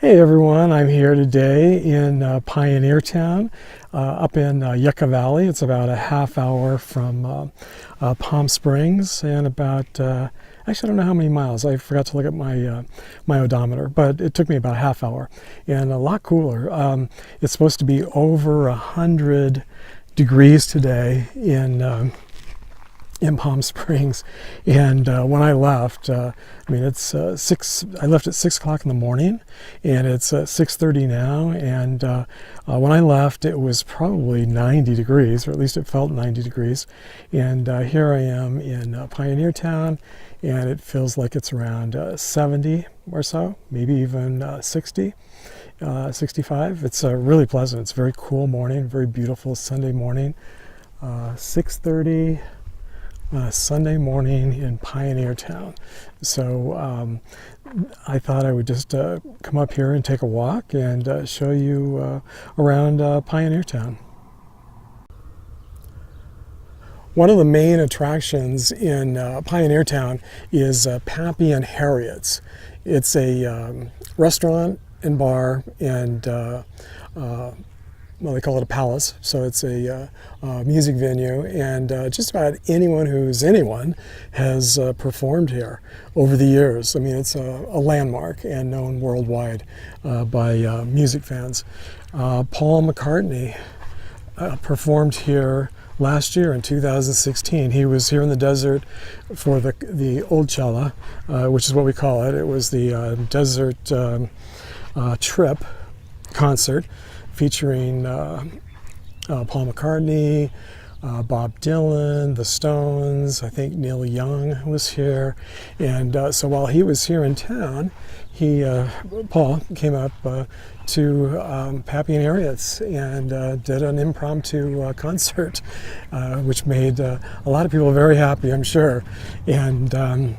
Hey everyone, I'm here today in Pioneertown up in Yucca Valley. It's about a half hour from Palm Springs and about, actually I don't know how many miles. I forgot to look at my odometer, but it took me about a half hour and a lot cooler. It's supposed to be over 100 degrees today in Palm Springs, and when I left, I mean it's I left at 6 o'clock in the morning, and it's 6:30 now. And when I left, it was probably 90 degrees, or at least it felt 90 degrees. And here I am in Pioneertown, and it feels like it's around 70 or so, maybe even 60. 65. It's really pleasant. It's a very cool morning, very beautiful Sunday morning. 6:30. Sunday morning in Pioneertown. So I thought I would just come up here and take a walk and show you around Pioneertown. One of the main attractions in Pioneertown is Pappy and Harriets. It's a restaurant and bar and well, they call it a palace, so it's a music venue, and just about anyone who's anyone has performed here over the years. I mean, it's a landmark and known worldwide by music fans. Paul McCartney performed here last year in 2016. He was here in the desert for the Old Cella, which is what we call it. It was the desert trip concert, featuring Paul McCartney, Bob Dylan, the Stones. I think Neil Young was here. And so while he was here in town, Paul came up to Pappy and Harriets and did an impromptu concert, which made a lot of people very happy, I'm sure. And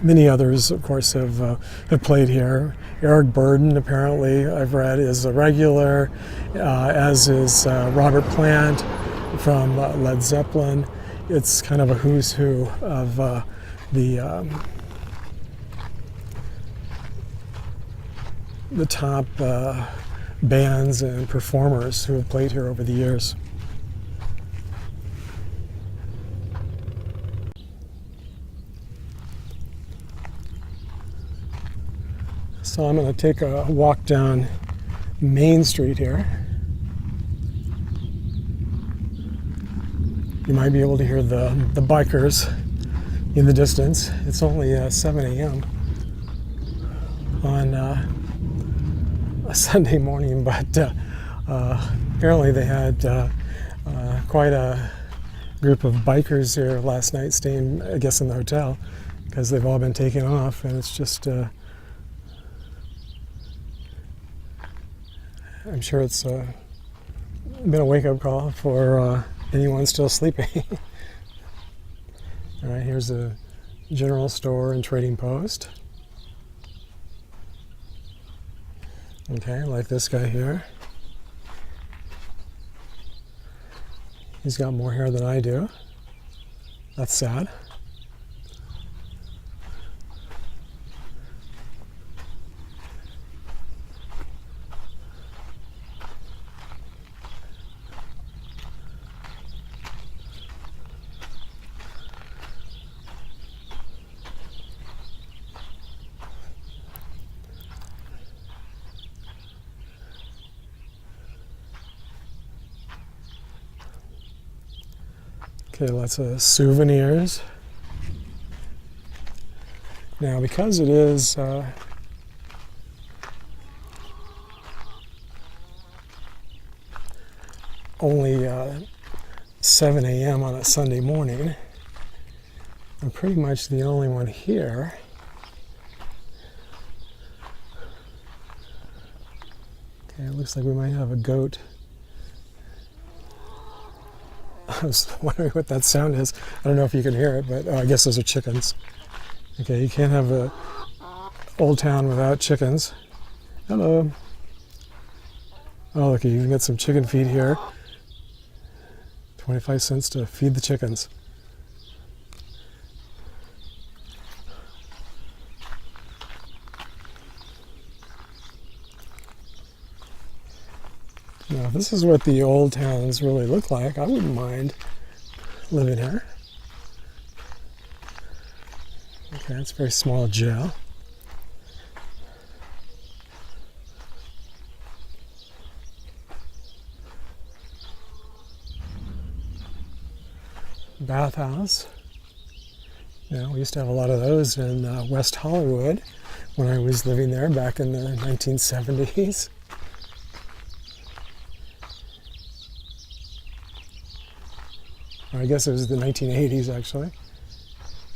many others, of course, have played here. Eric Burden, apparently, I've read, is a regular, as is Robert Plant from Led Zeppelin. It's kind of a who's who of the top bands and performers who have played here over the years. So I'm going to take a walk down Main Street here. You might be able to hear the bikers in the distance. It's only 7 a.m. on a Sunday morning, but apparently they had quite a group of bikers here last night, staying, I guess, in the hotel, because they've all been taken off, and it's just I'm sure it's been a wake-up call for anyone still sleeping. All right, here's a general store and trading post. Okay, like this guy here. He's got more hair than I do. That's sad. Okay, lots of souvenirs. Now, because it is only 7 a.m. on a Sunday morning, I'm pretty much the only one here. Okay, it looks like we might have a goat. I was wondering what that sound is. I don't know if you can hear it, but I guess those are chickens. Okay, you can't have a old town without chickens. Hello. Oh, look, you can get some chicken feed here. 25 cents to feed the chickens. Now, if this is what the old towns really look like, I wouldn't mind living here. Okay, it's a very small jail. Bathhouse. Yeah, we used to have a lot of those in West Hollywood when I was living there back in the 1970s. Or I guess it was the 1980s actually.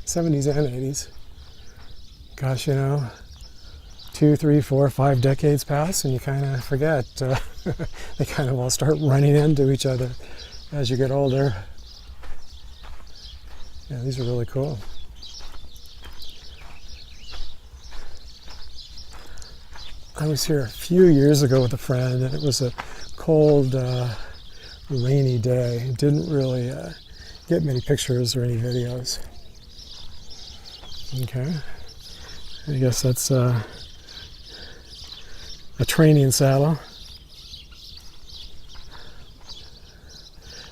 70s and 80s. Gosh, you know, 2, 3, 4, 5 decades pass and you kind of forget. They kind of all start running into each other as you get older. Yeah, these are really cool. I was here a few years ago with a friend, and it was a cold, rainy day. Didn't really get many pictures or any videos. Okay, I guess that's a training saddle.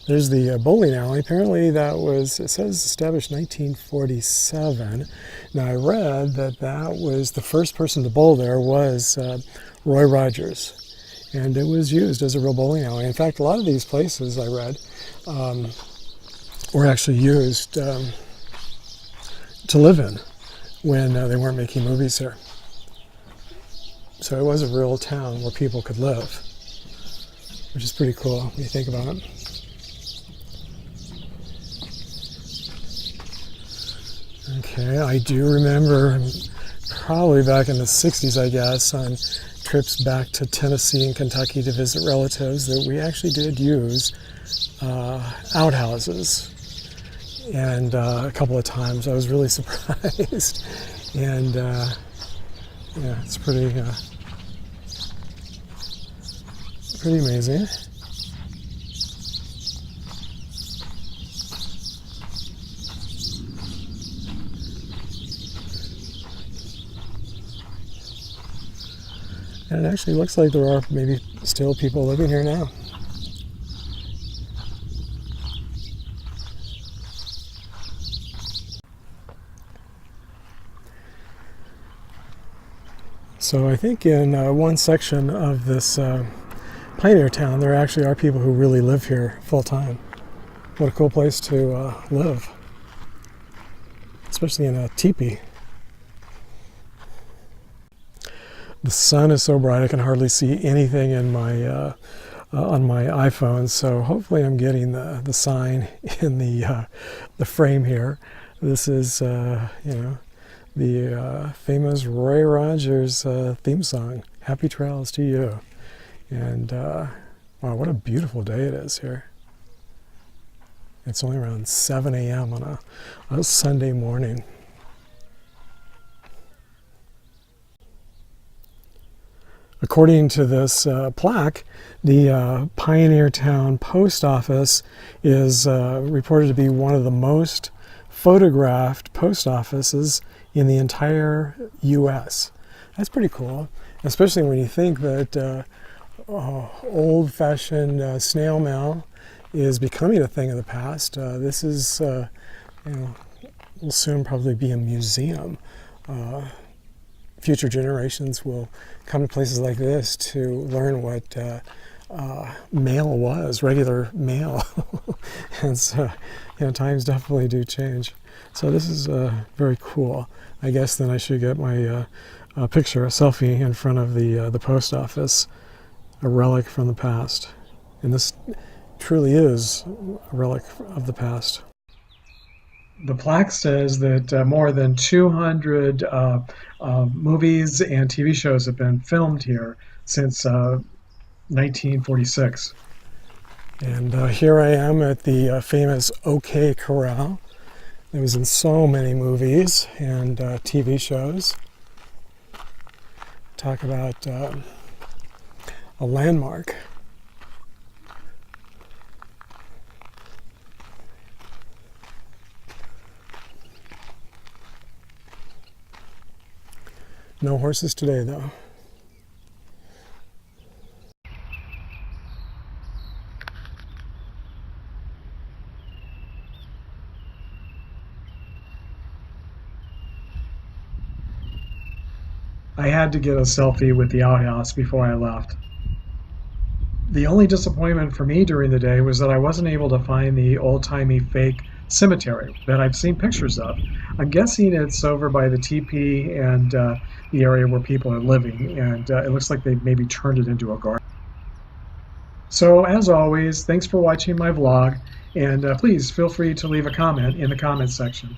There's the bowling alley. Apparently that was, it says established 1947. Now I read that that was the first person to bowl there was Roy Rogers. And it was used as a real bowling alley. In fact, a lot of these places I read were actually used to live in when they weren't making movies here. So it was a real town where people could live, which is pretty cool when you think about it. Okay, I do remember probably back in the 60s, I guess, on trips back to Tennessee and Kentucky to visit relatives that we actually did use outhouses. And a couple of times I was really surprised. And yeah, it's pretty amazing. And it actually looks like there are maybe still people living here now. So I think in one section of this pioneer town, there actually are people who really live here full time. What a cool place to live, especially in a teepee. The sun is so bright I can hardly see anything in my on my iPhone. So hopefully I'm getting the sign in the frame here. This is you know, the famous Roy Rogers theme song, "Happy Trails to You." And wow, what a beautiful day it is here. It's only around 7 a.m. on a Sunday morning. According to this plaque, the Pioneertown Post Office is reported to be one of the most photographed post offices in the entire U.S. That's pretty cool, especially when you think that old-fashioned snail mail is becoming a thing of the past. This is, you know, will soon probably be a museum. Future generations will come to places like this to learn what mail was, regular mail. And so, you know, times definitely do change. So this is very cool. I guess then I should get my picture, a selfie, in front of the post office, a relic from the past. And this truly is a relic of the past. The plaque says that more than 200 movies and TV shows have been filmed here since 1946. And here I am at the famous OK Corral. It was in so many movies and TV shows. Talk about a landmark. No horses today, though. I had to get a selfie with the outhouse before I left. The only disappointment for me during the day was that I wasn't able to find the old-timey fake cemetery that I've seen pictures of. I'm guessing it's over by the teepee and the area where people are living, and it looks like they maybe turned it into a garden. So as always, thanks for watching my vlog, and please feel free to leave a comment in the comment section.